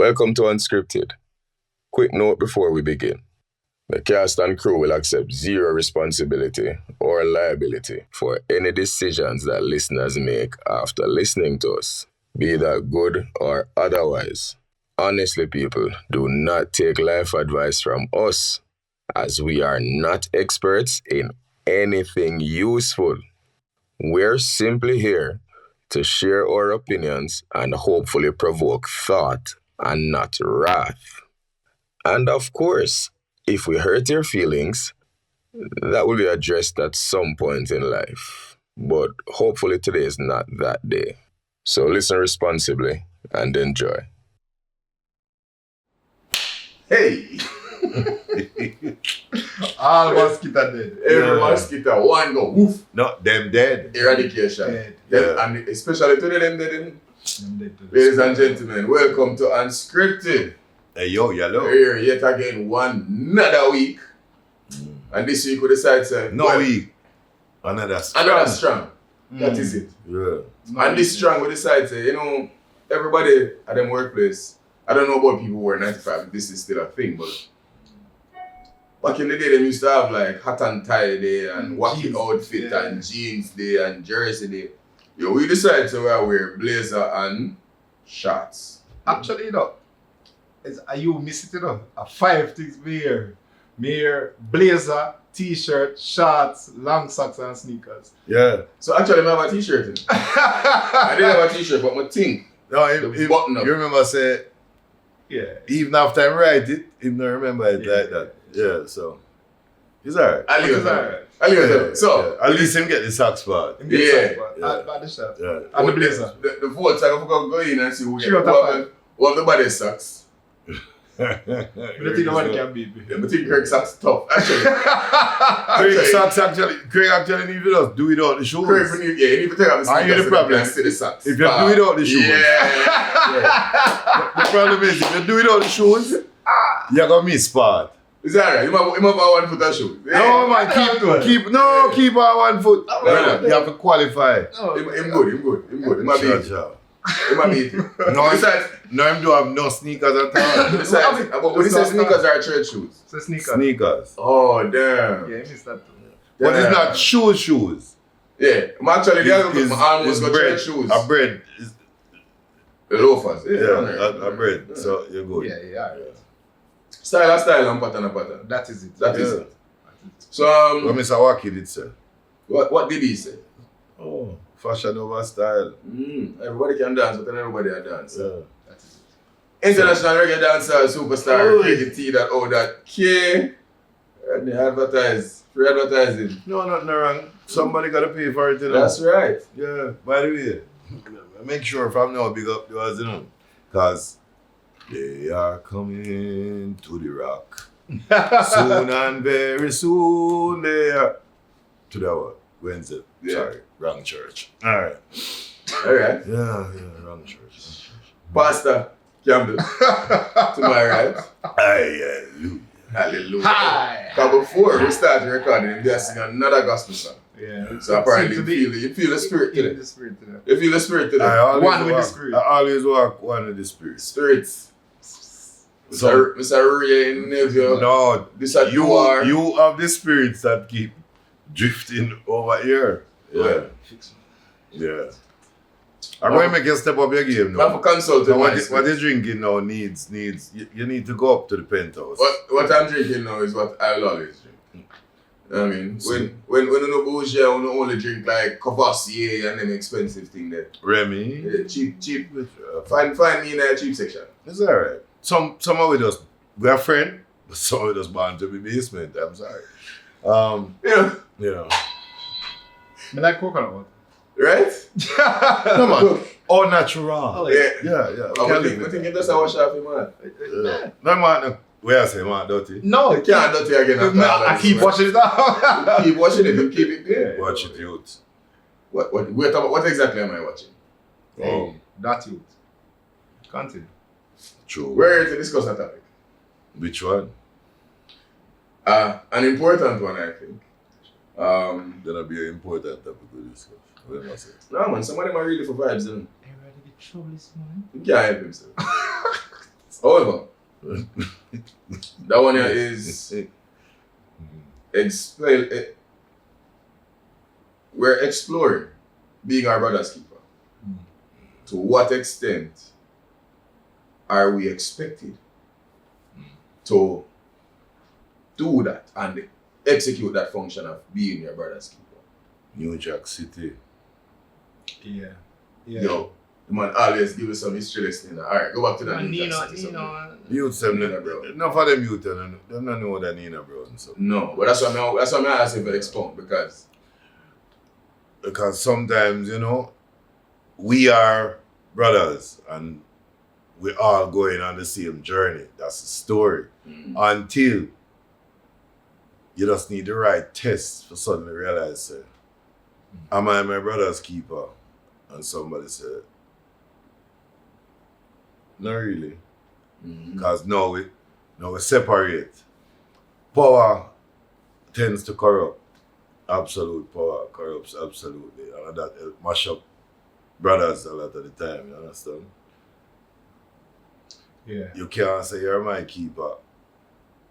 Welcome to UnScripted. Quick note before we begin. The cast and crew will accept zero responsibility or liability for any decisions that listeners make after listening to us, be that good or otherwise. Honestly, people, do not take life advice from us, as we are not experts in anything useful. We're simply here to share our opinions and hopefully provoke thought and not wrath. And of course, if we hurt your feelings, that will be addressed at some point in life. But hopefully today is not that day. So listen responsibly and enjoy. Hey! All mosquito dead. Every mosquito, one go woof. No, them dead. Eradication. Dead. Them, and especially today, them dead. Them dead to the Ladies sky. and gentlemen, welcome to UnScripted. Hey, yo, yellow. We're here yet again another week. And this week we decide to... No week. Another strong. Another strong. That is it. Yeah. And this strong we decide to, everybody at them workplace, I don't know about people who are 95, this is still a thing, but back in the day, they used to have like hat and tie day and wacky jeans, outfit yeah. and jeans day and jersey day. Yo, we decided to wear blazer and shorts. Actually, are you miss it, A 5 things mere blazer, t-shirt, shorts, long socks and sneakers. Yeah. So actually, I have a t-shirt. I didn't have a t-shirt, but my thing, No, the button up. you remember say, Yeah. even after I write it, him not remember it Yeah. like that. Yeah, so. It's alright. I leave It's it. alright. I leave Yeah, it. So, yeah. At least him get the socks part. Yeah. By the shirt. Yeah. And the blazer. The votes, I'm going to go in and see who Three out of who have the body socks. I don't think nobody can beat me. Yeah, I think Craig socks tough, actually. Craig actually need to just do without the shoes. Craig, you need to take off the Are you sneakers the so problem? you can see the socks. If you do without the shoes. Yeah. The problem is, if you do without the shoes, you're going to miss part. Is that right? You have one foot of shoe. No, man, keep on 1 foot. Yeah. You have to qualify. Him good. Him might beat you. Him might beat you. No, Besides, no, him do have no sneakers at all. besides, but he says sneakers are church shoes. So sneakers. Sneakers. Oh, damn. Yeah, I missed that too. But it's not shoes. Yeah, I'm actually the other It's my almost got bread. church shoes. A bread. The loafers. Yeah, a bread. So you're good. Yeah, alright. Style and pattern. That is it. That is Yeah. it. So, What Mr. Wacky did say. what did he say? Oh, fashion over style. Everybody can dance, but not everybody can dance. Yeah. That is it. International reggae dancer, superstar, Oi. Crazy T, that K. And they advertise. Free advertising. No, nothing wrong. Somebody got to pay for it, you know. That's right. Yeah, by the way, make sure from now big up the ones, you know. Because they are coming to the rock. Soon and very soon they are. To the what? Wednesday. Yeah. Sorry, wrong church. Alright. Alright. Yeah, wrong church. Pastor Campbell. To my right. Hallelujah. Hallelujah. Hi. Because before we started recording, they are singing another gospel song. Yeah. So apparently Seem you feel the spirit in today. the spirit today. You feel the spirit today. I always One with the walk, spirit. I always walk one with the spirit. Spirits. So, Mr. Ray Neville. no, This is you are. you have the spirits that keep drifting over here. Yeah. Yeah. I'm going to make you step up your game Man now. for consult So with what you're drinking now needs you need to go up to the penthouse. what I'm drinking now is what I will always drink. I mean, when you know bougie, you don't only drink like Cavassier and them expensive thing there. Remy. Yeah, cheap. Find me in a cheap section. It's alright. Some of we just we're friends, but some of we just born to be basement. I'm sorry. Yeah. You know. I like coconut water. Right? Come on. All natural. Oh, Yeah. Yeah. I think it does a wash off your man. Yeah. No man, where I say man dirty. No, You can't do it again after all I this, keep man. watching it out. Keep watching it, you keep it there. Watch it, youth. What exactly am I watching? Oh, That youth. Continue. true. We're here to discuss that topic. Which one? An important one, I think. Gonna be an important topic to discuss. What am I saying? No man, some of them are really for vibes, and Are you ready to trouble this morning? you can't help himself. However, that one here is we're exploring being our brother's keeper. To what extent are we expected to do that and execute that function of being your brother's keeper? New Jack City. Yeah. Yo, the man always give us some history lesson. Alright, go back to that New Jack City. Youth them, Nina Brown. enough of them youth, them don't know that Nina Brown. So. No, but that's why I'm asking for expound because sometimes, you know, we are brothers and we're all going on the same journey. That's the story. Until you just need the right test for suddenly realize, am I my brother's keeper? And somebody said, not really. Because now we separate. Power tends to corrupt. Absolute power corrupts absolutely. And that mash up brothers a lot of the time, you understand? Yeah. You can't say you're my keeper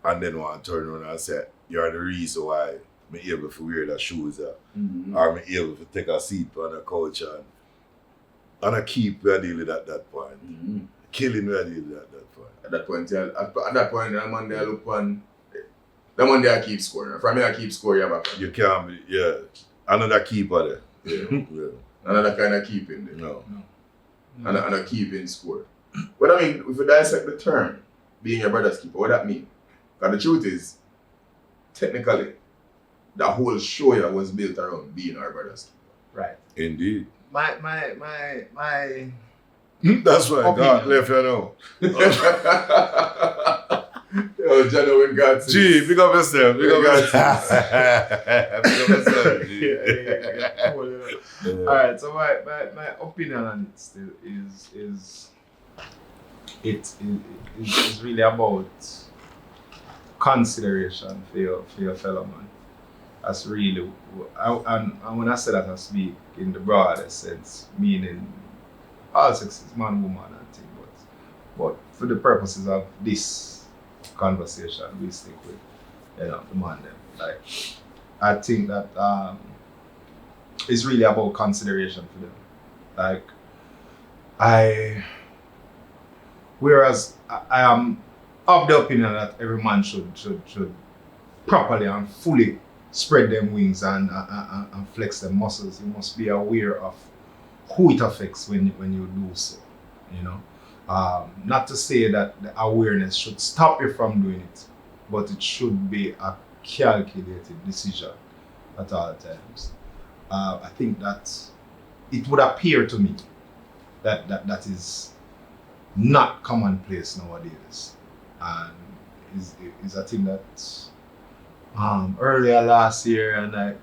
and then want to turn around and say you're the reason why I'm able to wear the shoes or I'm able to take a seat on a couch and I keep where I deal with at that point. Killing where I deal with at that point. At that point, that man there look on. That man there keep scoring. From me, I keep scoring. You can't be, yeah. Another keeper there. Yeah. Another kind of keeping there. No. And a keeping score. But I mean, if you dissect the term, being your brother's keeper, what that mean? Because the truth is, technically, the whole show here was built around being our brother's keeper. Right. Indeed. My That's why God left you know. Yo, Genuine God. Gee, big up yourself. Big up yourself. Big up yourself, G. Alright, so my opinion on it still is really about consideration for your fellow man. That's really, and when I say that I speak in the broadest sense, meaning all sex is man, woman and thing, but for the purposes of this conversation, we stick with the man them. Like, I think that it's really about consideration for them. Like, whereas I am of the opinion that every man should properly and fully spread them wings and flex them muscles. You must be aware of who it affects when you do so, you know. Not to say that the awareness should stop you from doing it, but it should be a calculated decision at all times. I think that it would appear to me that is not commonplace nowadays, and is a thing that earlier last year and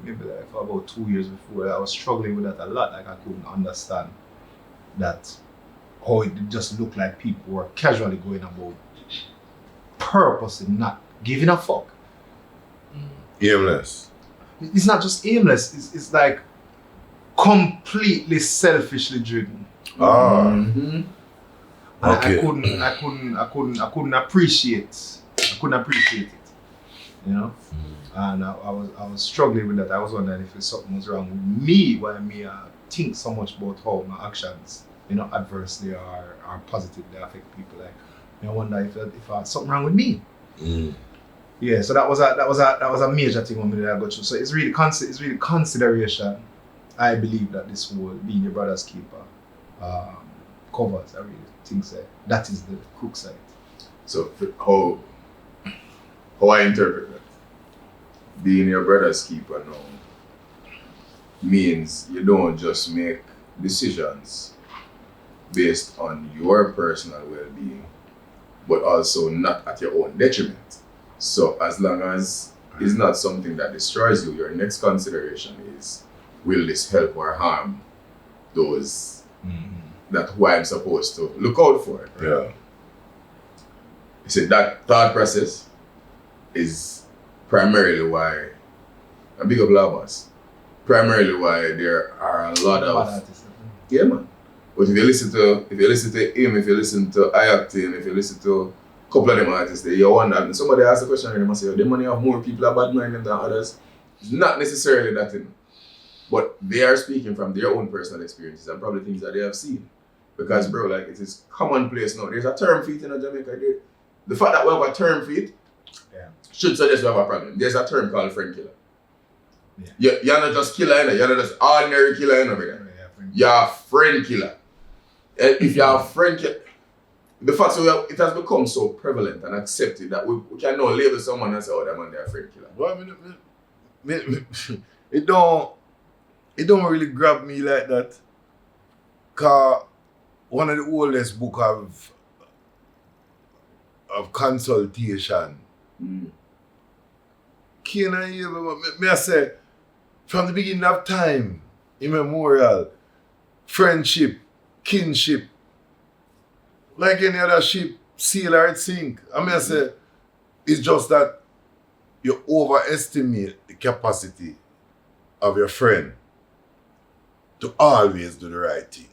maybe like for about 2 years before, I was struggling with that a lot. Like, I couldn't understand that how it just looked like people were casually going about purposely not giving a fuck. Aimless. It's not just aimless, it's like completely selfishly driven. Okay. I couldn't appreciate it, you know. And I was struggling with that. I was wondering if something was wrong with me, why me think so much about how my actions, you know, adversely or positively affect people. Like, I wonder if something wrong with me. Yeah, so that was a major thing when I got through. So it's really consideration. I believe that this whole being your brother's keeper covers. I really think so. That is the crook side. So how I interpret that, being your brother's keeper now means you don't just make decisions based on your personal well-being, but also not at your own detriment. So as long as it's not something that destroys you, your next consideration is, will this help or harm those that who I'm supposed to look out for? Right? Yeah. You see, that thought process is primarily why, a big up Labas, primarily why there are a lot of, yeah man, But if you listen to him, if you listen to Ayaktin, if you listen to a couple of them artists, you wonder, and somebody asked the question and they must say, the money have more people are bad minded than others. It's not necessarily that thing. But they are speaking from their own personal experiences and probably things that they have seen. Because bro, like it is commonplace now. There's a term for it in Jamaica. The fact that we have a term for it should suggest we have a problem. There's a term called friend killer. Yeah. You're not just killer, you're not just ordinary killer, brother. You're a friend killer. If you're a friend killer, the fact that it has become so prevalent and accepted that we can now label someone and say, oh, that man, they're a friend killer. Well, it don't really grab me like that. Cause one of the oldest book of consultation. Can I say, from the beginning of time, immemorial, friendship, kinship, like any other ship, sail or it sink. I say, it's just that you overestimate the capacity of your friend to always do the right thing.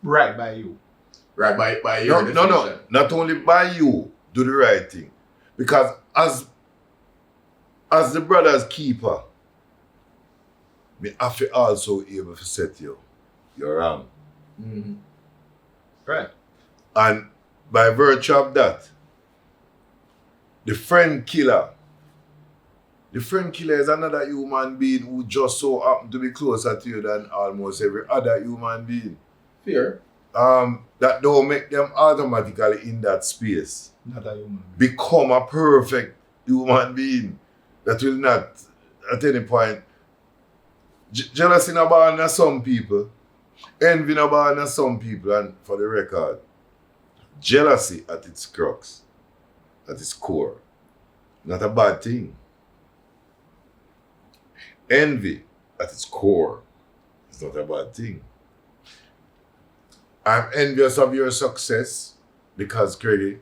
Right by you. Right by your definition. No. Not only by you, do the right thing. Because as the brother's keeper, me have to also able to set you. You're wrong. Mm-hmm. Right. And by virtue of that, the friend killer is another human being who just so happen to be closer to you than almost every other human being. Fear. That don't make them automatically in that space Not a human being. become a perfect human being that will not at any point jealousy no born of some people, envy no born of some people, and for the record, jealousy at its crux, at its core, not a bad thing. Envy at its core is not a bad thing. I'm envious of your success because, Craigie,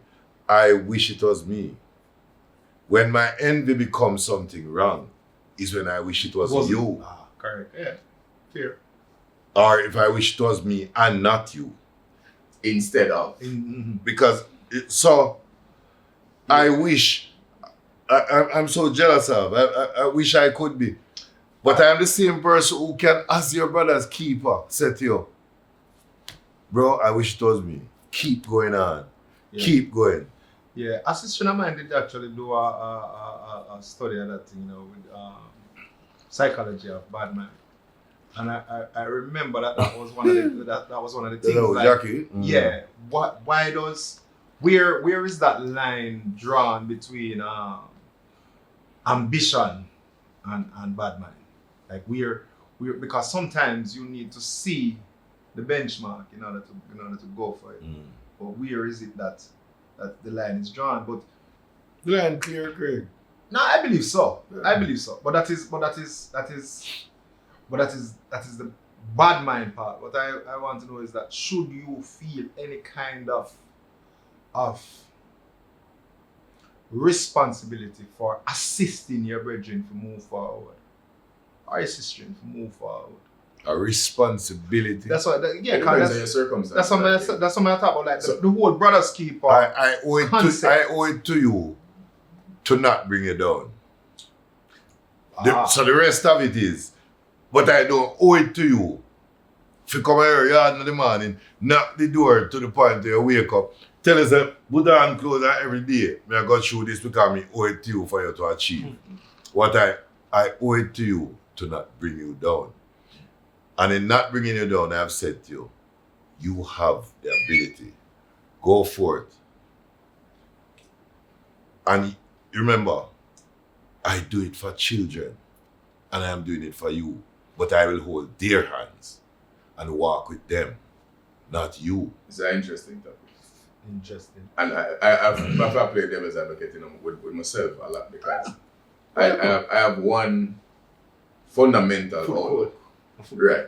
I wish it was me. When my envy becomes something wrong is when I wish it was you. Correct. Yeah. Fair. Or if I wish it was me and not you. Instead of. Because, I wish, I'm so jealous of, I wish I could be. But I'm the same person who can, as your brother's keeper, say to you, bro, I wish it was me. Keep going on. Yeah. Keep going. Yeah, a sister of mine did actually do a study of that thing, with psychology of bad man. And I remember that was one of the things. Like, Jackie? Yeah. Why does where is that line drawn between ambition and bad mind? Like we're because sometimes you need to see the benchmark in order to go for it. But where is it that the line is drawn? But the line clear, Craig. No, I believe so. Yeah. I believe so. But that is the bad mind part. What I want to know is that should you feel any kind of responsibility for assisting your brethren to move forward, or assisting to move forward? A responsibility. That's what. Depends on your circumstances. That's something I talk about. Like the whole brother's keeper. I owe it to you to not bring you down. So the rest of it is, but I don't owe it to you. If you come here yard in the morning, knock the door to the point where you wake up, tell us that put on clothes every day. I got through this because I owe it to you for you to achieve. What I owe it to you to not bring you down. And in not bringing you down, I have said to you, you have the ability. Go for it. And remember, I do it for children, and I am doing it for you. But I will hold their hands and walk with them, not you. It's an interesting topic. Interesting. And I've played devil's advocate with myself a lot because I have one fundamental outlook. Right.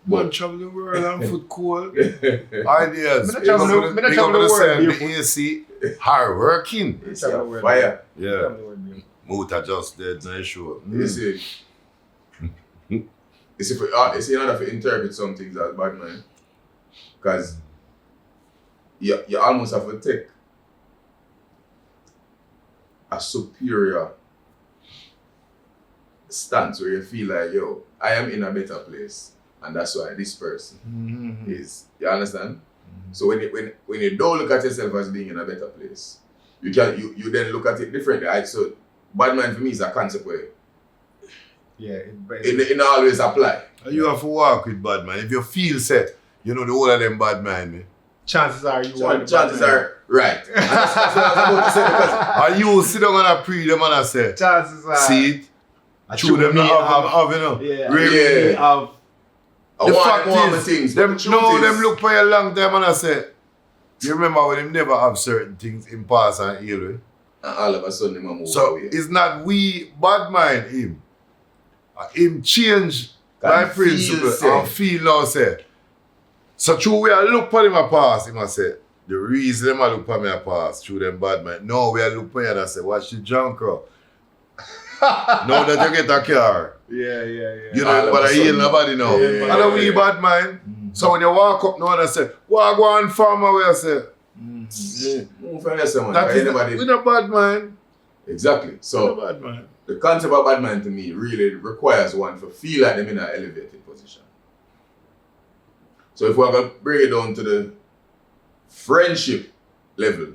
But travel the world and foot cold. Ideas. Me not travel the world. The AC hard working. It's a fire. Yeah. Motor just dead, nice show. You see, in order to interpret some things as bad man, Because you almost have to take a superior stance where you feel like, yo, I am in a better place. And that's why this person is. You understand? So when you don't look at yourself as being in a better place, you then look at it differently. Right? So bad man for me is a concept where it always apply. You have to walk with bad man. If you feel set, you know the whole of them bad man, man. Chances are you want chances are right. And that's what I was about to say because and you sit down and pre them and I say, chances are see it? True them not have, you know. Yeah. Really? Of I the want fact more is, things. them look for a long time and I say, you remember when them never have certain things in past and heal with? And all of a sudden them move So away. it's not we bad mind him. Him change by principle and feel now say. So true we are look for them a past, him I say. The reason them a look for me a past through them bad mind. No, we are look for you and I say, watch the junk row. Now that you get a car. Yeah. You know, but I heal nobody now. Yeah. And a wee bad mind. So when you walk up now and I say, what go on farmer where I say, Move from there, someone. that is Anybody. with a bad mind. Exactly. With a So bad mind. the concept of bad man to me really requires one to feel like them in an elevated position. So if we're going to bring it down to the friendship level,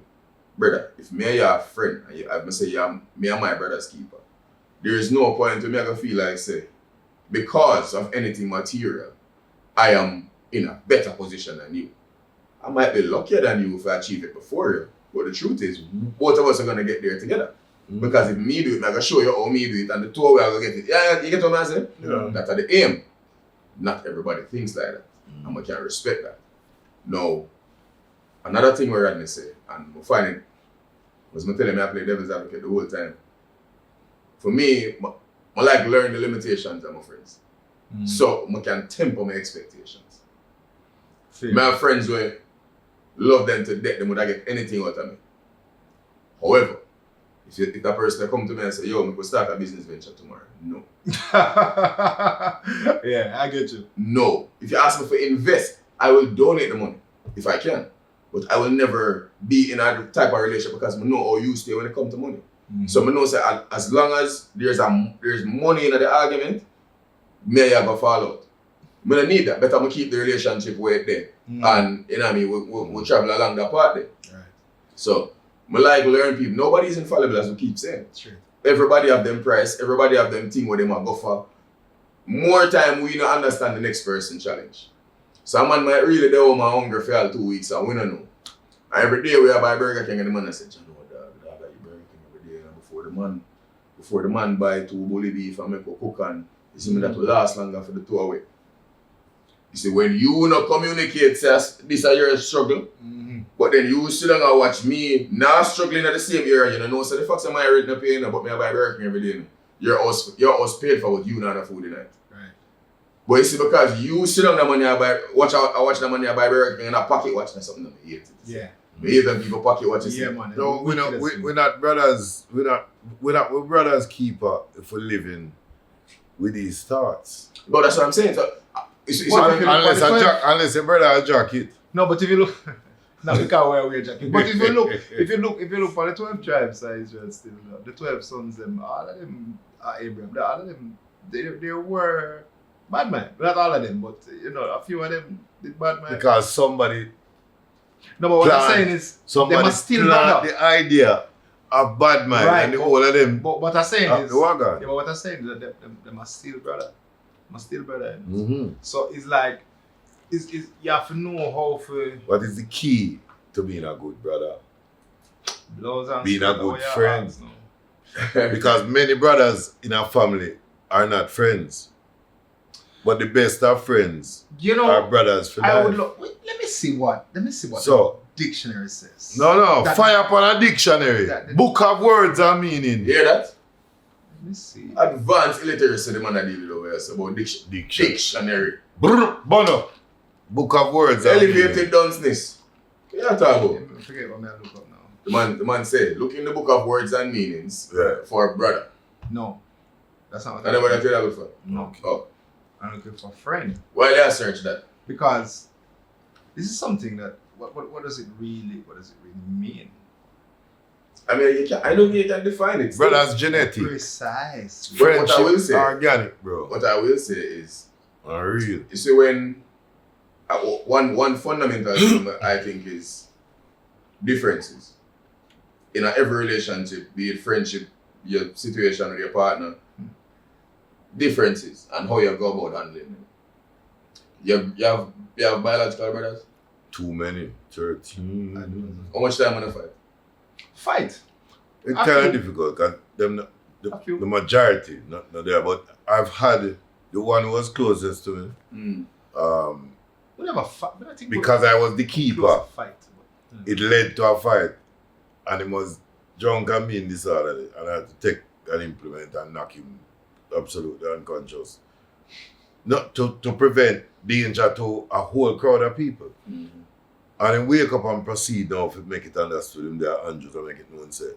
brother, if me and you are a friend, and I say me and my brother's keeper, there is no point to me I can feel like say, because of anything material, I am in a better position than you. I might be luckier than you if I achieve it before you. But the truth is, both of us are going to get there together. Because if me do it, I'm going to show you how me do it, and the two of us are going to get it. Yeah, you get what I'm saying? Yeah. That's the aim. Not everybody thinks like that. And we can respect that. Now, another thing where Rodney say, and we find it, was me telling me I play devil's advocate the whole time. For me, I like learn the limitations of my friends. So I can temper my expectations. My have friends where love them to death, they would not get anything out of me. However, if that person come to me and say, yo, we could start a business venture tomorrow. No. Yeah, I get you. No. If you ask me to invest, I will donate the money if I can. But I will never be in a type of relationship because I know how you stay when it comes to money. So I know say as long as there's money in the argument, me and you go fall out. I don't need that. Better I keep the relationship where it's there. And you know what I mean, we'll travel along that part there. Right. So I like learn people. Nobody's infallible as we keep saying. True. Everybody have them price, everybody have them thing where they might go for. More time we don't understand the next person challenge. So a man might really do my hunger for all 2 weeks and we don't know. And every day we have buy Burger King and the man I said, you know dog, I eat Burger King every day and before the man buy 2 bully beef and make a cook and you see me that will last longer for the 2 away. You see when you not communicate says this is your struggle, but then you sit down and watch me now struggling at the same area, you know, so the fact am I already not paying but me I buy Burger King every day. You're us paid for what you not have food tonight. Right. But you see, because you sit down the money I buy, watch the money I buy Burger King and I pocket watch that's something that I hate it. Yeah. I hate when people pocket watch it. Yeah, man. No, we're not brothers. We're brothers keeper if we're living with these thoughts. But that's what I'm saying. So, Unless a brother a jacket. No, but if you look, now we can't wear a jacket. But if you look for the 12 tribes of Israel still, the 12 sons, them, all of them are Abraham. All of them, they were bad men. Not all of them, but you know, a few of them did bad men. Because somebody. No, but what I'm saying is, they must still plant the idea of bad man right, and the whole of them. But what I'm saying is, the wagon. yeah, but what I'm saying is that they must still brother. Must still brother. Mm-hmm. So it's like, you have to know how to. What is the key to being a good brother? Being a good friend. Because many brothers in our family are not friends. But the best of friends are brothers for life. Let me see what So, the dictionary says. No, fire upon a dictionary. Book of words and meaning. You hear that? Let me see. Advanced illiteracy, the man that deal with over here, so about dictionary. Bono. Book of words and Elevated dunceness. Yeah, talk about. I forget what I look up now. The man said, look in the book of words and meanings for a brother. No. That's not what I never tell that before. No. Oh. I'm looking for a friend. Why did I search that? Because This is something that what does it really mean? I mean, I don't think you can define it. Bro, that's genetic. Precisely. But what I will Friendship say- organic, bro. What I will say is, Unreal. you see, when one fundamental thing I think is differences in every relationship, be it friendship, your situation with your partner, differences and how you go about handling them. You have biological brothers? Too many. 13. How much time on a fight? Fight. It's I kind of feel- difficult because I feel- the majority not there, but I've had the one who was closest to me. We never fight. I think Because I was the keeper, Fight. it led to a fight, and he was drunk and mean disorderly, and I had to take an implement and knock him absolutely unconscious. Not to prevent danger to a whole crowd of people. And then wake up and proceed now to make it understood him there are hundreds and make it known say.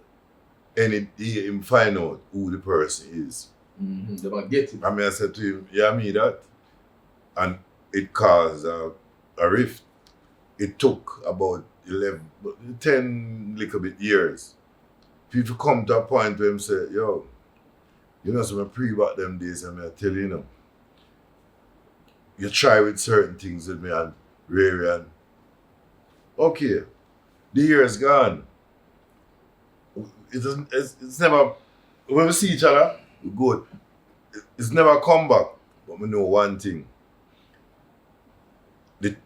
Any day him find out who the person is. They might get it. I mean I said to him, yeah, me that. And it caused a rift. It took about 10 little bit years. People come to a point where him say, yo, you know, so I pre back them days and I tell you, know, you try with certain things with me and Rary and okay, the year's gone. It's never, when we see each other, we good. It's never come back. But we know one thing.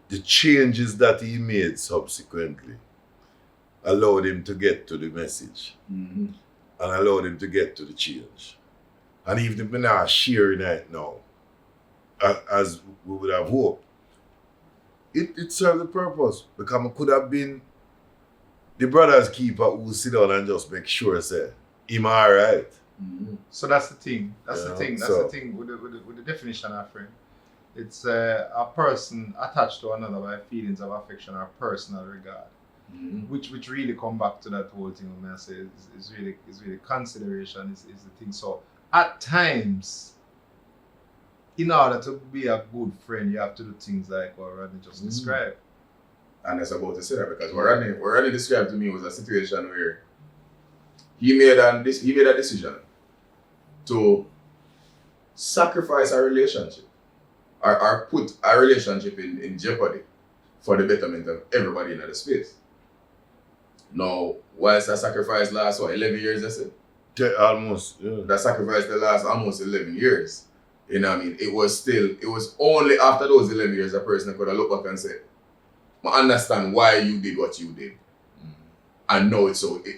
The changes that he made subsequently allowed him to get to the message and allowed him to get to the change. And even if we're not sharing it now, as we would have hoped, it served the purpose because I could have been the brother's keeper who sit down and just make sure say him alright. So that's the thing. That's Yeah, the thing. That's so- the thing with the definition of friend. It's a person attached to another by feelings of affection or personal regard, which really come back to that whole thing. When I say is really consideration is the thing. So at times, in order to be a good friend, you have to do things like what Rodney just described. And that's about to say that because what Randy described to me was a situation where he made a decision to sacrifice a relationship or put a relationship in jeopardy for the betterment of everybody in the space. Now, whilst that sacrifice lasts 11 years, I said? Almost, yeah. That sacrifice that lasts almost 11 years. You know what I mean? It was only after those 11 years a person could have looked back and said, I understand why you did what you did. And now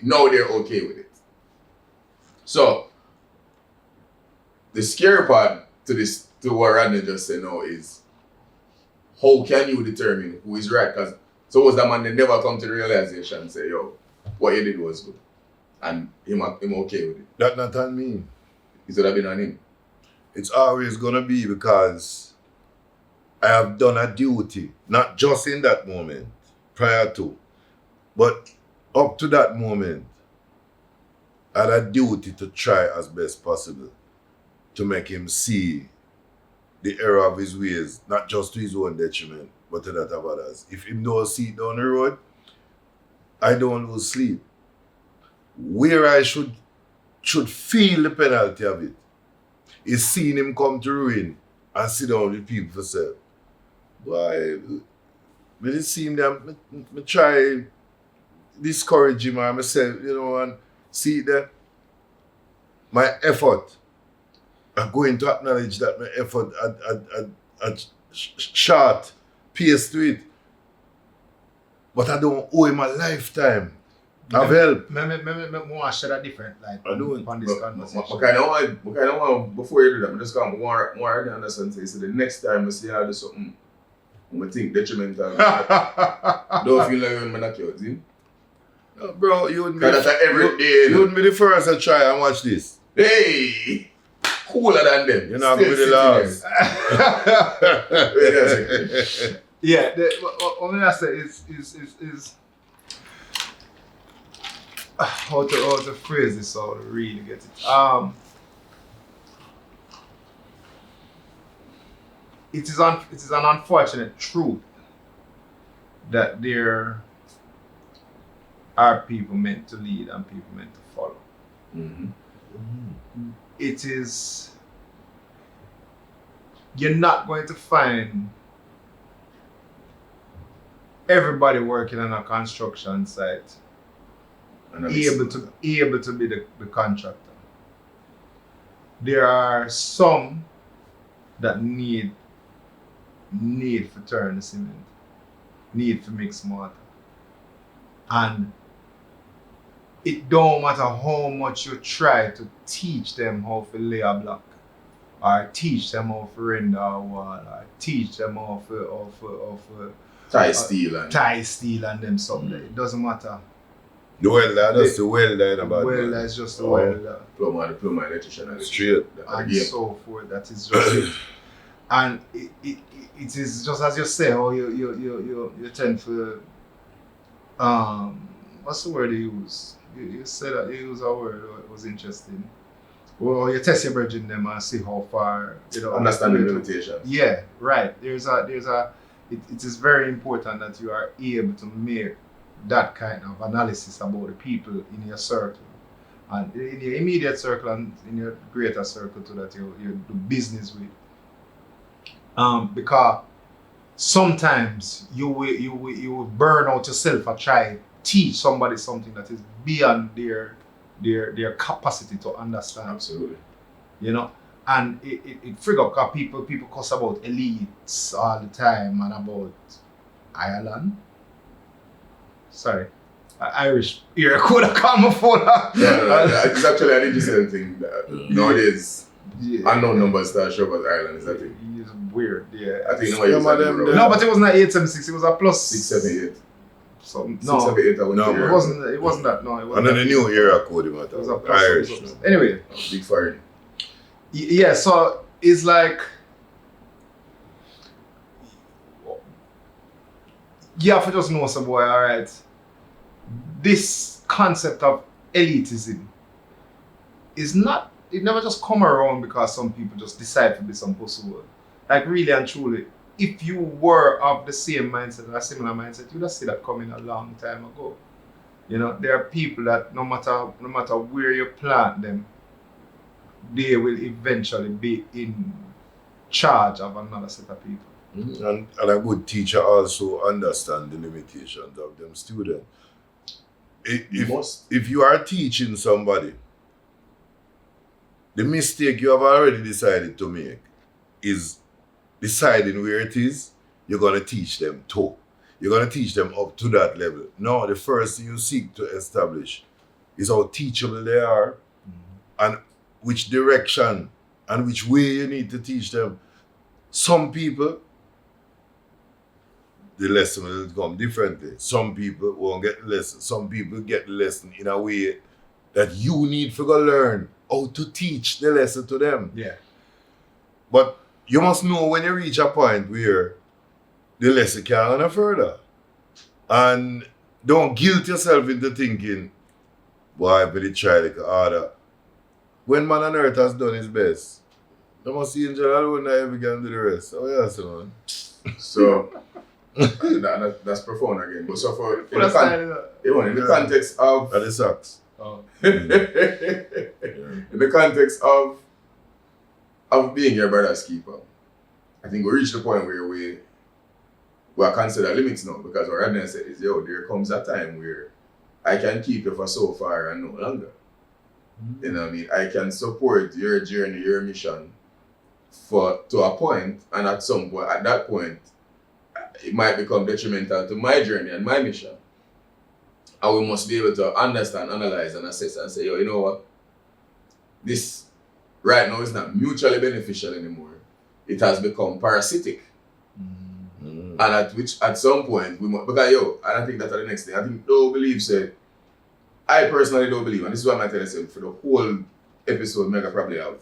now they're okay with it. So, the scary part to what Rodney just said now is, how can you determine who is right? Because suppose that man they never come to the realization and say, yo, what you did was good. And him okay with it. That not on me. It would have been on him. It's always gonna be because I have done a duty, not just in that moment, prior to, but up to that moment, I had a duty to try as best possible to make him see the error of his ways, not just to his own detriment, but to that of others. If him don't see it down the road, I don't lose sleep. Where I should feel the penalty of it is seeing him come to ruin and sit down with people for self. Boy, when it seemed that I try discourage him or myself, you know, and see that my effort, I'm going to acknowledge that my effort at short pace to it. But I don't owe him a lifetime of help. Me want to share a different light I don't. on this I conversation. kind of want, before you do that, I just can't want to understand. So the next time I see I do something, I'm going to think detrimental. Don't feel like I'm not cute, see? No, bro, you wouldn't be, Because that's every day. you wouldn't be the first to try and watch this. Hey! Cooler than them. You're not Still with the sitting last. there. Wait a second. Yeah, what I say is how to phrase this so to really get it. It is an unfortunate truth that there are people meant to lead and people meant to follow. It is, you're not going to find everybody working on a construction site able to be the contractor. There are some that need for turn the cement, need for mix mortar. And it don't matter how much you try to teach them how to lay a block, or teach them how to render a wall, or teach them how to tie steel and them something. It doesn't matter. The welder, that's the welder in about Welder is just the welder. Plumber, electrician, straight. And so forth. That is just it. And it is just as you say, how you tend to what's the word you use? You said that you use a word that was interesting. Well, you test your bridge in them and see how far understand the limitations. Yeah, right. It is very important that you are able to make that kind of analysis about the people in your circle, and in your immediate circle and in your greater circle too, that you do business with. Because sometimes you will burn out yourself and try teach somebody something that is beyond their capacity to understand. Absolutely. You know, and it figure up because people cuss about elites all the time and about Ireland. Sorry, Irish ear could have come before that. It's actually an interesting thing. Nowadays, unknown numbers start show about Ireland. Is that thing? It's weird, yeah. I think no, but it wasn't an 876. It was a plus 678. Something. 678. No, it wasn't that. No, it wasn't. And then the new era code, it was a plus. Irish. Anyway, big foreign. Yeah, so it's like you have to just know some boy, alright. This concept of elitism is not, it never just come around because some people just decide to be some possible. Like really and truly, if you were of the same mindset or a similar mindset, you'd have seen that coming a long time ago. You know, there are people that no matter where you plant them, they will eventually be in charge of another set of people. And a good teacher also understands the limitations of them students. If you are teaching somebody, the mistake you have already decided to make is deciding where it is you're going to teach them to. You're going to teach them up to that level. No, the first thing you seek to establish is how teachable they are and which direction and which way you need to teach them. Some people, the lesson will come differently. Some people won't get the lesson. Some people get the lesson in a way that you need to go learn how to teach the lesson to them. Yeah. But you must know when you reach a point where the lesson can't go no further. And don't guilt yourself into thinking, boy, but they try like harder. When man on earth has done his best, they must see angel alone that ever can do the rest. Oh yeah, so man. So that's profound again. But so for in the context of and it sucks. Oh. In the context of being your brother's keeper, I think we reached the point where we are considered limits now, because what Radnan said is, there comes a time where I can keep you for so far and no longer. You know what I mean? I can support your journey, your mission to a point, and at that point, it might become detrimental to my journey and my mission. And we must be able to understand, analyze, and assess and say, you know what? This right now is not mutually beneficial anymore. It has become parasitic. And at some point, we must, because and I think that's the next thing. I think I personally don't believe, and this is what I'm telling you, for the whole episode, I probably have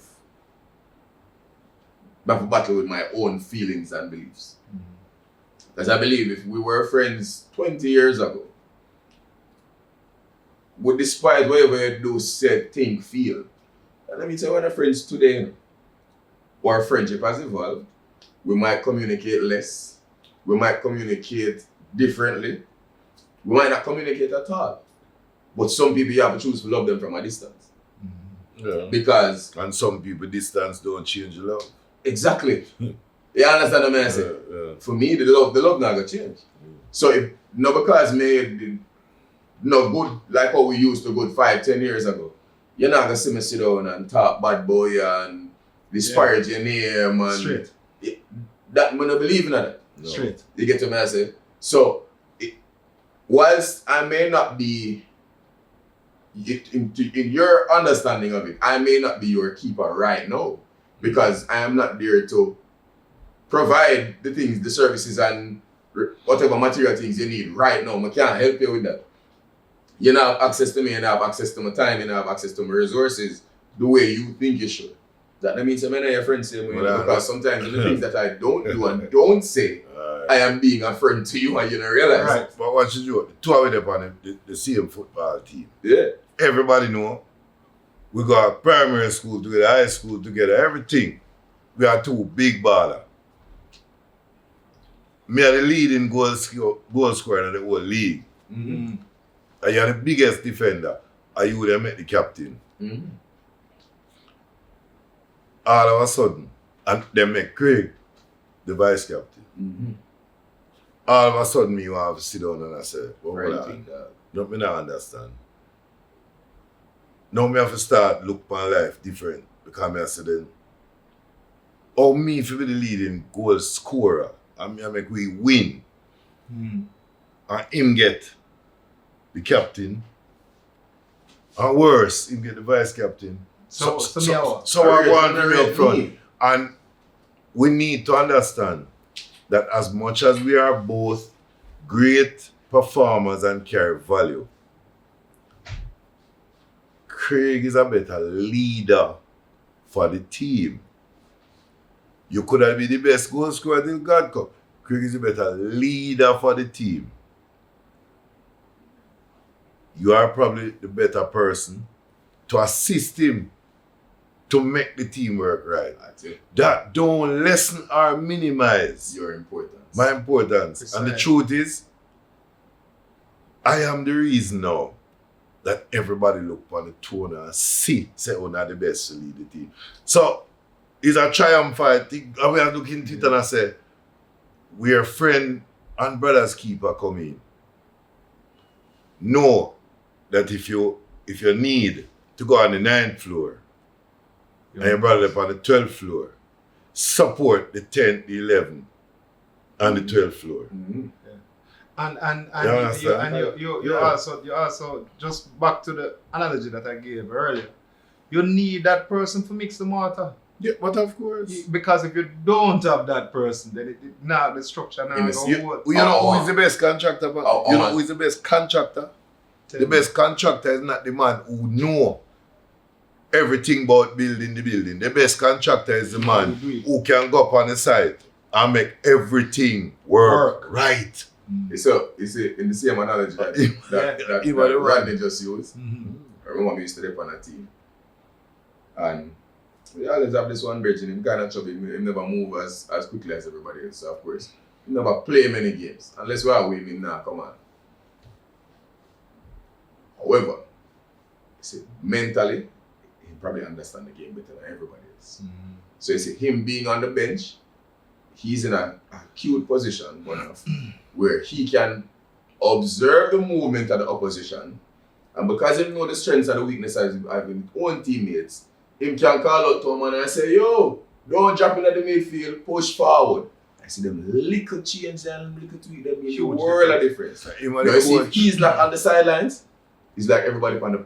a battle with my own feelings and beliefs. Because I believe if we were friends 20 years ago, despite whatever you do, said, think, feel, and let me tell you, we're friends today, our friendship has evolved. We might communicate less. We might communicate differently. We might not communicate at all. But some people you have to choose to love them from a distance. Yeah. Because And some people distance don't change love. exactly. You understand what I say? Yeah. For me, the love not gonna change. So if no because me no good like how we used to good 5-10 years ago, you're not gonna see me sit down and talk bad boy and disparage your name and Straight. that me not believe in that. No. Straight. You get what I say? So whilst I may not be in your understanding of it, I may not be your keeper right now because I am not there to provide the things, the services and whatever material things you need right now. I can't help you with that. You don't have access to me, you don't have access to my time, you don't have access to my resources the way you think you should. That means I'm not your friend same way, because sometimes the things that I don't do and don't say, I am being a friend to you and you don't realize. Right. But what you do? The two of them on the same football team. Yeah. Everybody know. We got primary school together, high school together, everything. We are two big baller. Me are the leading goal scorer in the whole league. Mm-hmm. And you're the biggest defender. And you would have met the captain. Mm-hmm. All of a sudden, and they make Craig the vice captain. Mm-hmm. All of a sudden, me want to sit down and I say, well, Right hold on. thing, dog. No, me not understand. Now me have to start look my life different because me I say then, how me if you be the leading goal scorer and me I make we win and him get the captain and worse, him get the vice captain. So I want to be up front. And we need to understand that as much as we are both great performers and carry value, Craig is a better leader for the team. You could have been the best goal scorer till God Cup. Craig is a better leader for the team. You are probably the better person to assist him to make the team work right. That's it. That don't lessen or minimize Your importance. my importance. Precise. And the truth is, I am the reason now that everybody look on the tone and say one are the best to lead the team. So it's a triumphant thing. And we are looking at it and I say, where friend and brothers keeper come in, know that if you need to go on the 9th floor and your brother up on the 12th floor, support the 10th, the 11th, and the 12th floor. Mm-hmm. You also just back to the analogy that I gave earlier. You need that person to mix the mortar. Yeah, but of course. Because if you don't have that person, then the structure now In the go same- work. You know who is the best contractor? You know man. who is the best contractor? Tell The me. best contractor is not the man who know everything about building the building. The best contractor is the man who can go up on the site and make everything work right. It's in the same analogy that He was the Rodney right. just used. Mhm. I remember we used to rep on a team. And we always have this one bridge in him kind of chubby. He never move as quickly as everybody else, so of course. He never play many games. Unless we are winning now, come on. However, mentally, he probably understand the game better than everybody else. So you see, him being on the bench, he's in a cute position where he can observe the movement of the opposition, and because he know the strengths and the weaknesses of his own teammates, him can call out to a man and say, yo, don't drop in at the midfield, push forward. I see them little change and little tweak them in the world of difference. Now you see, if he's not on the sidelines, it's like everybody on the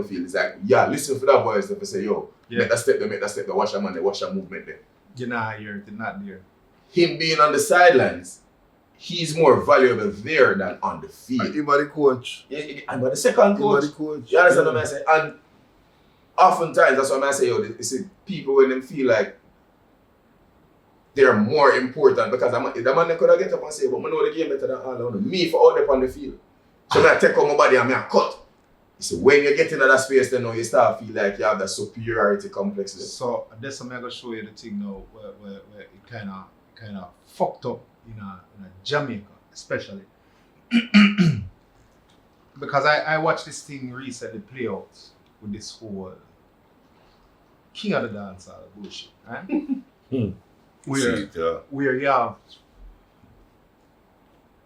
field. It's like, yeah, listen for that voice to say, yo, make that step there, watch that man there, watch that movement there. You're not here, you're not there. Him being on the sidelines, he's more valuable there than on the field. Him are the coach. And by the second Him are coach, the coach. you understand what I'm saying? And oftentimes, that's what I'm saying, yo, you see, people when they feel like they're more important because the man could have get up and say, but I know the game better than all of them. Me for out there on the field. So I take out my body and I cut. So when you get into that space, then now you start to feel like you have that superiority complex. So that's something I'm gonna show you the thing now where it kind of fucked up in a Jamaica, especially because I watched this thing recently play out with this whole king of the dancehall bullshit, right? Where you have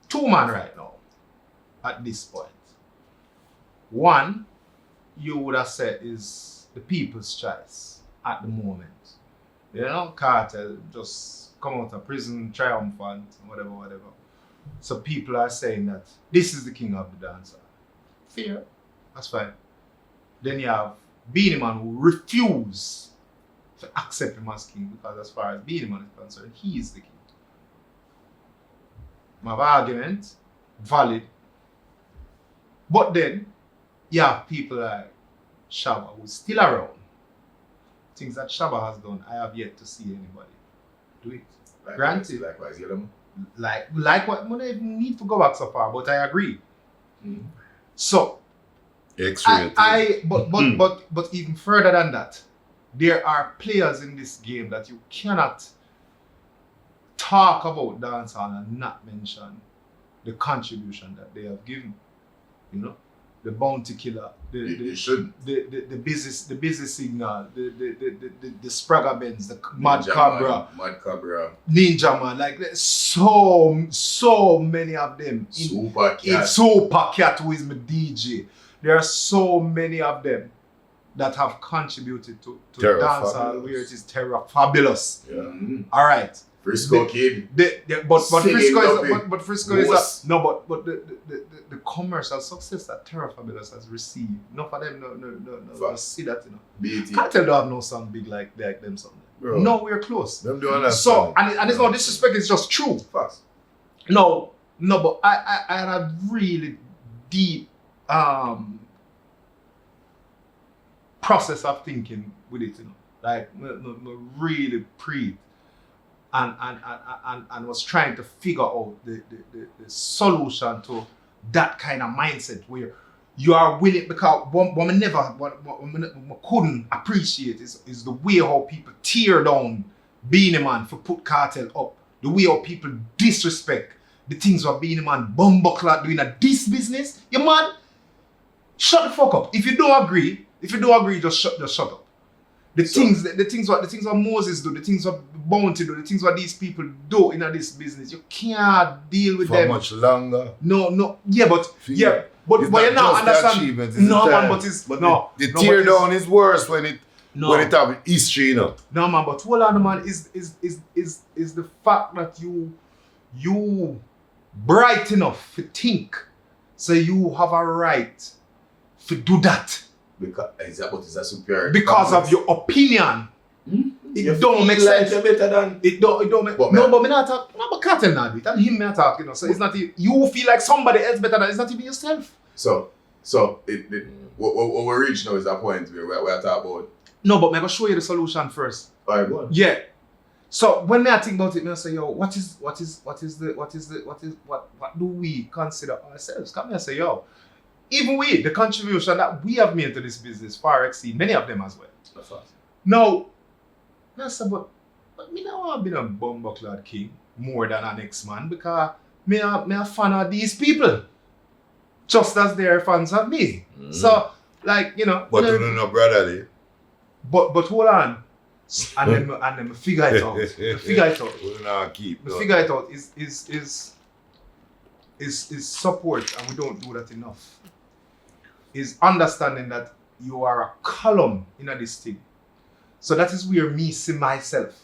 two men right now at this point. One, you would have said is the people's choice at the moment. You know, Kartel just come out of prison triumphant, whatever. So people are saying that this is the king of the dancer. Fair, that's fine. Then you have Beenie Man who refuse to accept him as king because as far as Beenie Man is concerned, he is the king. My argument, valid. But then, you have people like Shabba who's still around. Things that Shabba has done, I have yet to see anybody do it. Granted. Likewise, you know. Like what, I don't even need to go back so far, but I agree. Mm. So, but even further than that, there are players in this game that you cannot talk about dancehall and not mention the contribution that they have given. You know, the bounty killer, the busy signal, the Spragga Benz, the Mad Cobra, Ninja Man, like there's so many of them. Super Cat who is my DJ. There are so many of them that have contributed to dancehall where it is Terra Fabulous. Yeah. Mm-hmm. All right. Frisco Kid. But Frisco is no, but the commercial success that Terra Fabulous has received, enough of them no see that, you know. BT. Kartel don't have no song big like them something. Bro. No, we're close. Them doing that So and it's no disrespect, it's just true. Facts. No, but I had a really deep process of thinking with it, you know. Like really pre and was trying to figure out the solution to that kind of mindset where you are willing, because what I couldn't appreciate is the way how people tear down Beenie Man for put Kartel up, the way how people disrespect the things what Beenie Man bumbuckler doing at this business. You man, shut the fuck up. If you don't agree, just shut up. The things what Moses do, the things what Bounty do, the things what these people do in this business, you can't deal with them for much longer. No, but you're not understand. No man, but it's no. The tear down is worse when it have history, you know. No man, but hold on, man, is the fact that you bright enough to think, so you have a right to do that. Because is that superior? Because of your opinion. It don't make sense. You're better than it don't make but me not talk. No, but Kartel not do it. And him me talk, you know. So it's not you feel like somebody else better than it's not even yourself. So what we reach now is that point where we're talking about. No, but I'm gonna show you the solution first. Alright, go on. Yeah. So when I think about it, I say, yo, what do we consider ourselves? Come here and say, yo, even we, the contribution that we have made to this business far exceed many of them as well. That's right. Now, that's about, but me now have been a bumbuckler king more than an ex-man because me a fan of these people. Just as they are fans of me. So, like, you know. But you don't know brotherly. But hold on. And then figure it out. Figure it out. We'll not keep. Figure it out is support, and we don't do that enough. Is understanding that you are a column in this thing. So that is where me see myself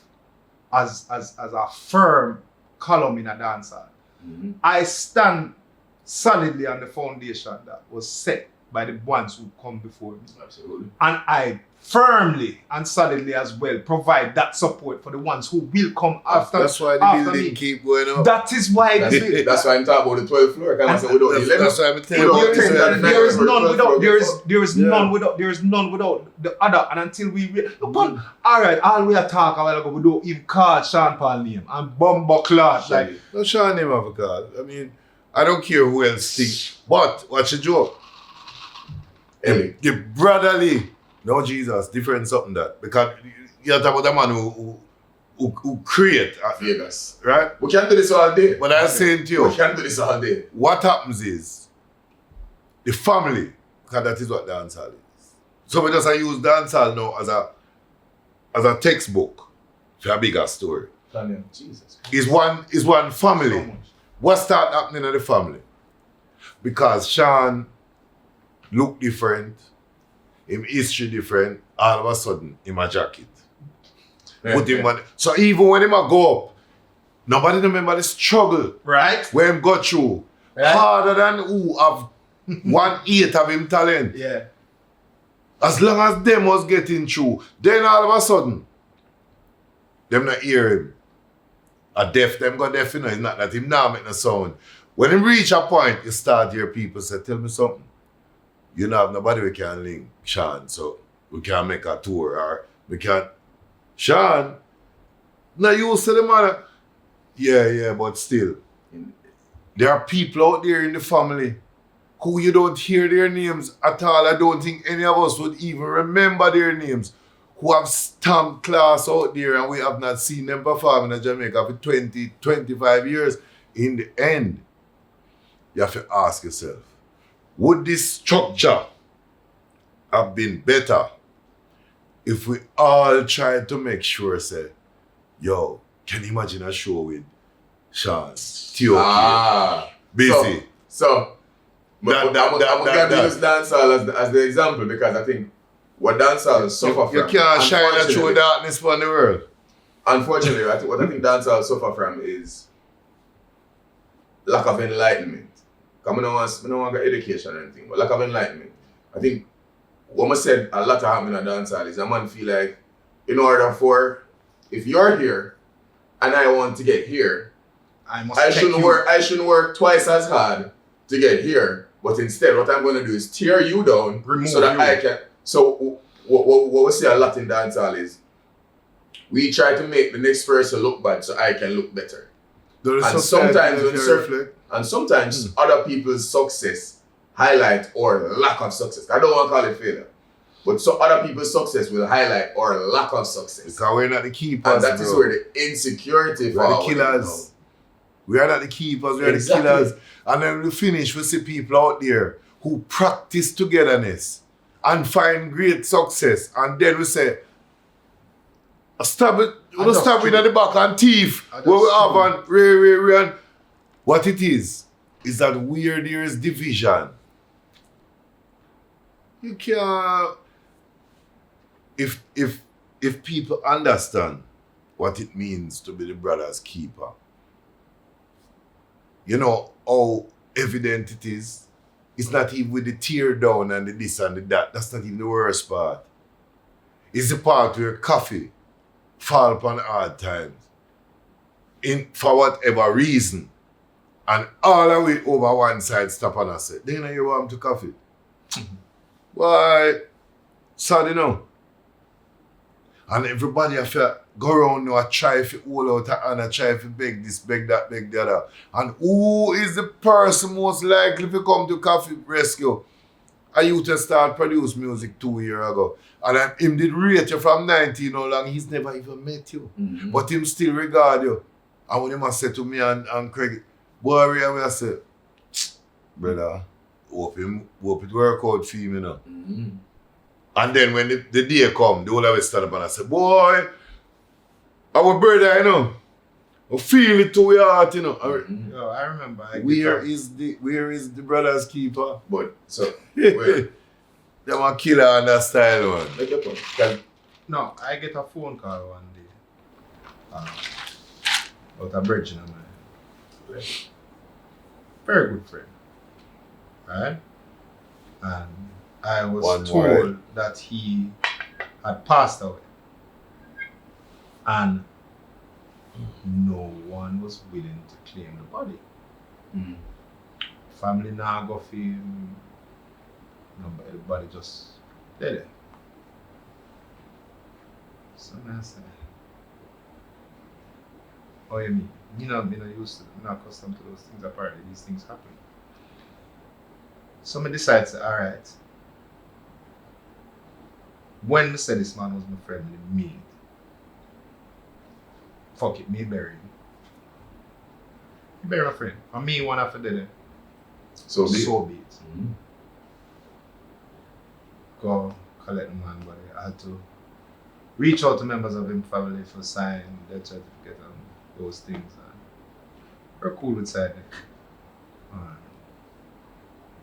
as a firm column in a dancer. Mm-hmm. I stand solidly on the foundation that was set by the ones who come before me. Absolutely. And I firmly and solidly as well provide that support for the ones who will come after. That's why the building keep going up. That is why that's why I'm talking about the 12th floor. That's why I'm telling you. There is none without the other, and until we alright, all we are talking a while ago, we don't even call Sean Paul name and Bumbuckler. Like no Sean name of a card. I mean, I don't care who else think, but what's your joke? The brotherly. No Jesus, different something that. Because you're talking about a man who create, Vegas. right? We can do this all day. But I'm saying to you, We can do this all day. what happens is the family, because that is what dancehall is. So we just use dancehall now as a textbook for a bigger story. Jesus. Is one family. So much. What start happening in the family? Because Sean look different, him history different, all of a sudden him a jacket. Put him on. So even when him a go up, nobody remember the struggle Right? where him go through. Right. Harder than who have 1/8 of him talent. Yeah. As long as them was getting through, then all of a sudden, them not hear him. Them go deaf, you know, it's not that him now make no sound. When him reach a point, you start hear people say, tell me something. You know have nobody we can link, Sean, so we can make a tour or we can. Sean, now you say the man. Yeah, but still. There are people out there in the family who you don't hear their names at all. I don't think any of us would even remember their names. Who have stamped class out there and we have not seen them perform in Jamaica for 20, 25 years. In the end, you have to ask yourself, would this structure have been better if we all tried to make sure, say, yo, can you imagine a show with Sean, T.O.K., Busy? So, I'm going to use dancehall as the example because I think what dancehall suffer from. You can't shine a true darkness on the world. Unfortunately, what I think dancehall suffer from is lack of enlightenment. Because I don't want to get education or anything, but lack of enlightenment. I think what I said a lot of happening in dancehall is a man feel like in order for, if you're here and I want to get here, I shouldn't work twice as hard to get here, but instead what I'm going to do is tear you down so that I can. So what we see a lot in dancehall is we try to make the next person look bad so I can look better. And sometimes other people's success highlight or lack of success. I don't want to call it failure. But so other people's success will highlight our lack of success. Because we're not the keepers. And that is where the insecurity we are the killers. We are not the keepers, we are the killers. And then we finish, we see people out there who practice togetherness and find great success. And then we say, stab it at the back and thief. Where we have and and what it is that where there is division. You can't. If people understand what it means to be the brother's keeper, you know how evident it is. It's not even with the tear down and the this and the that. That's not even the worst part. It's the part where coffee fall upon hard times. For whatever reason. And all the way over one side stop and I say, then you want to coffee. Why? Sad, you know. And everybody have to go around now and try to hold out a hand and try to beg this, beg that, beg the other. And who is the person most likely to come to Coffee Rescue? I used to start produce music 2 years ago. And him did rate you from 19 how long, he's never even met you. Mm-hmm. But him still regard you. And when him a say to me and Craig, boy, I say, brother, hope it work out for him, you know. Mm-hmm. And then when the day come, the whole of it stand up and I say, boy, our brother, you know, I feel it to your heart, you know. Mm-hmm. Yo, I remember. Where is the brother's keeper? But, so, wait. Them a killer on that style, one. Make your point. No, I get a phone call one day. About a virgin of mine. Very good friend. Right? And I was told that he had passed away. And no one was willing to claim the body. Mm-hmm. Family now go for him. The body just dead. So I said, oh, you mean? Me not used to, not accustomed to those things. Apparently, these things happen. So I decided, to, all right. When I said this man was my friend, I mean it. fuck it, me bury him. Me bury my friend. For me, one after dead. So be it. So be it. Mhm. Go collect the man body. I had to reach out to members of him family for sign death certificate and those things. And we're cool with signing.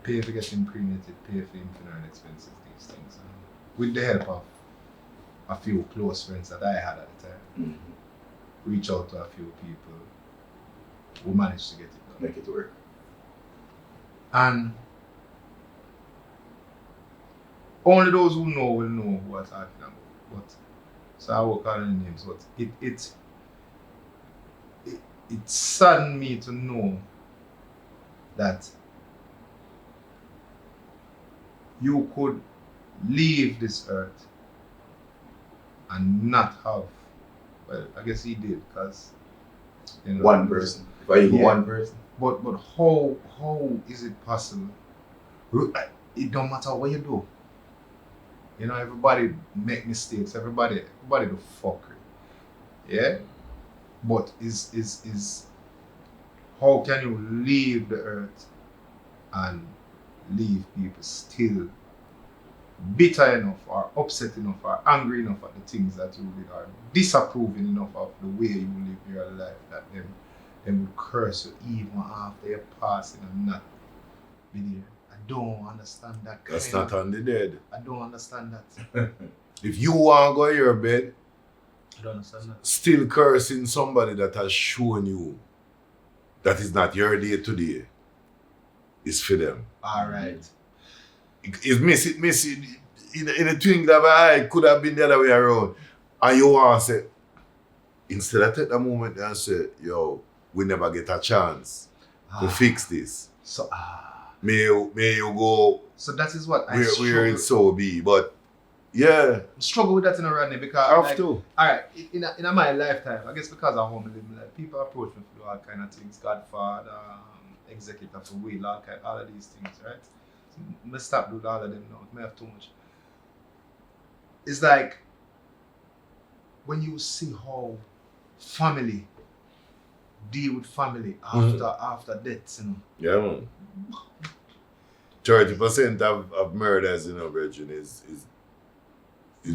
Pay for getting cremated, pay for him funeral expenses, these things. With the help of a few close friends that I had at the time, Mhm. reach out to a few people who managed to get it done. Make it work. And only those who know will know who I'm talking about. But so I won't call any names, but it saddened me to know that you could leave this earth and not have, well, I guess he did, because you know, One person. If I even Yeah. one person. But how is it possible? It don't matter what you do. You know, everybody make mistakes. Everybody do fuckery. Yeah. But is how can you leave the earth and leave people still bitter enough or upset enough or angry enough at the things that you did or disapproving enough of the way you live your life that them would curse you even after your passing and not be there. I don't understand that. That's kind not of- on the dead. I don't understand that. If you want to go to your bed, I don't understand that. still cursing somebody that has shown you that is not your day today, is for them. All right. It's missing. In the thing that I could have been the other way around. And you want to say, instead of take the moment and say, yo, we never get a chance to fix this. So May you go so that is what I where it so be. But yeah, struggle with that in a Rodney because have like, to. alright, in my lifetime, I guess because I'm home living, like people approach me for all kind of things, Godfather, executive for will, all of these things, right? So I stop doing all of them now. I have too much. It's like when you see how family deal with family after deaths, you know. Yeah, man. 30% of murders, you know, Virgin, is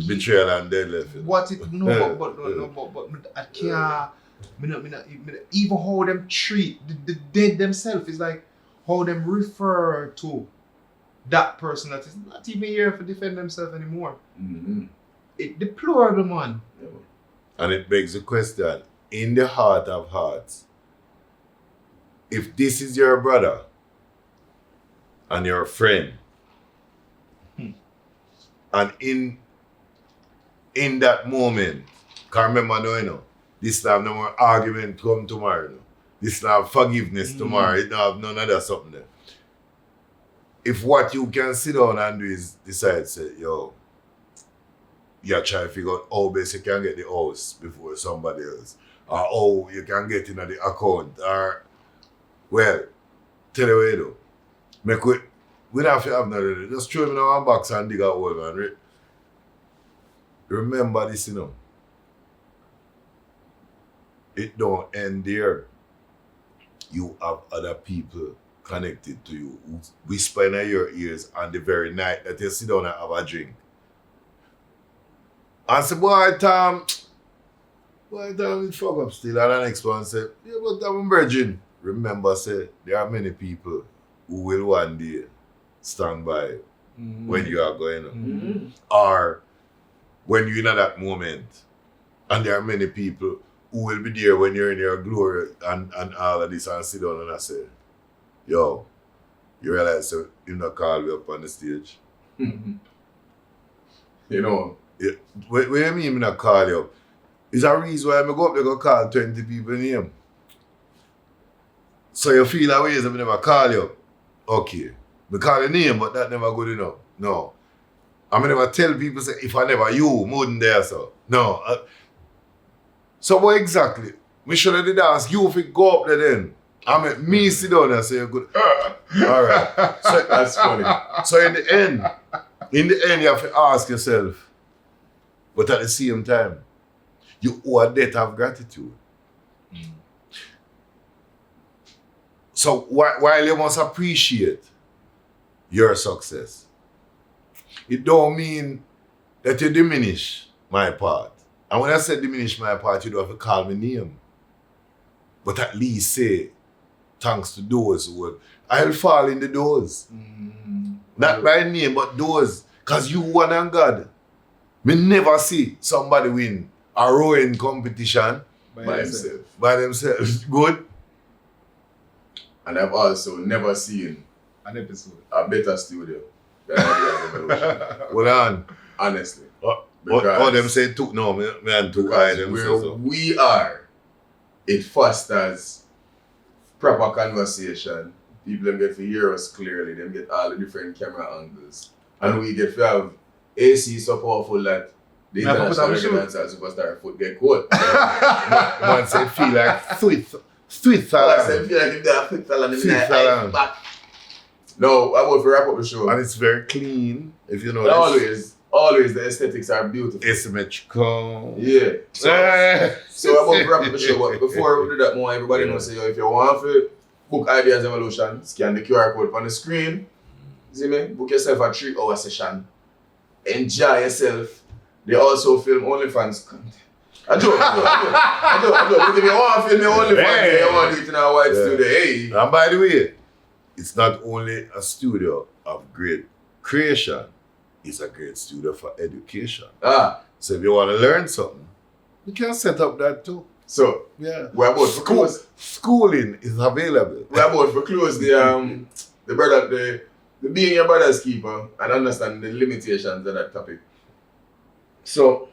betrayal and deadlift. You know? What it no, but I can't. Me not, even how them treat the dead themselves is like how them refer to that person that is not even here to defend themselves anymore. Mm-hmm. It deplorable, man. Yeah. And it begs the question, in the heart of hearts, if this is your brother and your friend, and in that moment, can't remember no, you know, this time no more argument come tomorrow. You know. This now forgiveness tomorrow. It don't have none of that something there. If what you can sit down and do is decide, say, yo, you try to figure out how best you can get the house before somebody else. Or how you can get into the account. Or, well, tell you what you do. We don't have to have nothing. Just throw him in one box and dig a hole, man. Right? Remember this, you know. It don't end there. You have other people connected to you who whisper in your ears on the very night that you sit down and have a drink. And say, boy, Tom, it's fuck up still. And the next one say, yeah, but I'm a virgin. Remember, say, there are many people who will one day stand by you when you are going on. Mm-hmm. Or when you're in that moment. And there are many people who will be there when you're in your glory and all of this and sit down and I say, yo, you realize so you not call me up on the stage? Mm-hmm. You know. Yeah. What do you mean me not call you up? It's a reason why I go up there go call 20 people name. So you feel that way as if I never call you up. Okay. I call your name, but that never good enough. No. I never tell people say if I never you, wouldn't there so. No. So what exactly? Me should have did ask you if you go up there then. Me sit down and say you're good. Alright. So That's funny. So in the end you have to ask yourself, but at the same time, you owe a debt of gratitude. So while you must appreciate your success, it don't mean that you diminish my part. And when I say diminish my part, you don't have to call me name. But at least say, thanks to those who would, I'll fall in the doors. Not by name, but doors. Because you one and God. Me never see somebody win a rowing competition By himself. by themselves. Good? And I've also never seen An episode. a better studio than Ideas Evolution. Hold on. Honestly. What them say took no, me and took I Because them where say so. we are, it fosters proper conversation. People them get to hear us clearly. Them get all the different camera angles. And we get to have AC so powerful that the Now, international put up a reggae dancehall superstar foot get caught. Man said feel like sweet I salad. feel like if they are fit and Fit salad. back. No, I want to wrap up the show. And it's very clean, if you know But this. always the aesthetics are beautiful. Asymmetrical. Yeah. So I want to wrap up the show, but before we do that more, everybody Yeah. knows, say, yo, if you want to book Ideas Evolution, scan the QR code on the screen. See me? Book yourself a 3-hour session. Enjoy yourself. They also film OnlyFans content. I joke. But if you want to film your OnlyFans, you want to do it in a white studio, hey. And by the way, it's not only a studio of great creation, it's a great studio for education. So if you want to learn something, you can set up that too. So, Yeah. we're about to close. Schooling is available. We're about to close the brother, the being your brother's keeper and understand the limitations of that topic. So,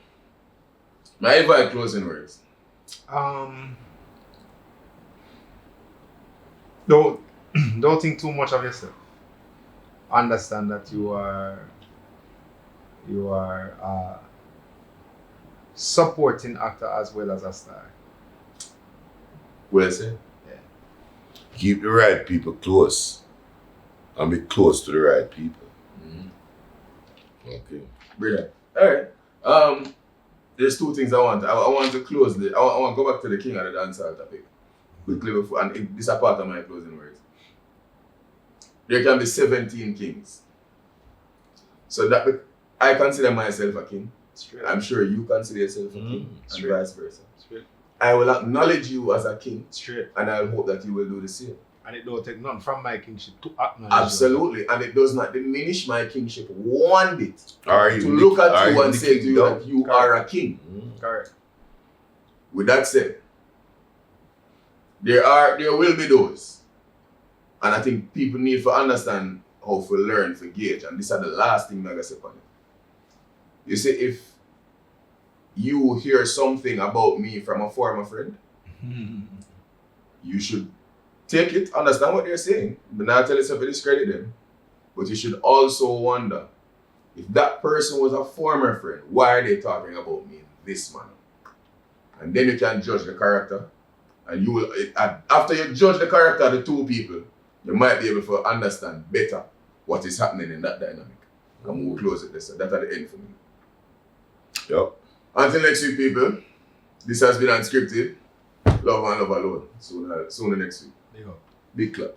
my invite closing words. Don't think too much of yourself. Understand that you are a supporting actor as well as a star. Well said. Keep the right people close and be close to the right people. Okay. Brilliant. Alright. There's two things I want. I want to close I want to go back to the king of the dancehall topic. Quickly before, and this is a part of my closing words. There can be 17 kings. So that I consider myself a king. Straight. I'm sure you consider yourself a king, and Straight. vice versa. Straight. I will acknowledge you as a king, Straight. and I hope that you will do the same. And it don't take nothing from my kingship to acknowledge. Absolutely, and it does not diminish my kingship one bit. Are To you look are at you and the say to you kingdom? that you are a king. Correct. With that said, there will be those, and I think people need to understand how to learn to gauge, and this is the last thing I'm gonna say on it. You see, if you hear something about me from a former friend, you should take it, understand what they're saying, but not tell yourself to discredit them. But you should also wonder, if that person was a former friend, why are they talking about me in this manner? And then you can judge the character. And you will, after you judge the character of the two people, you might be able to understand better what is happening in that dynamic. And we'll close it this. That's at the end for me. Yep. Until next week, people, this has been Unscripted. Love and love alone. Soon next week. There you go. Big clap.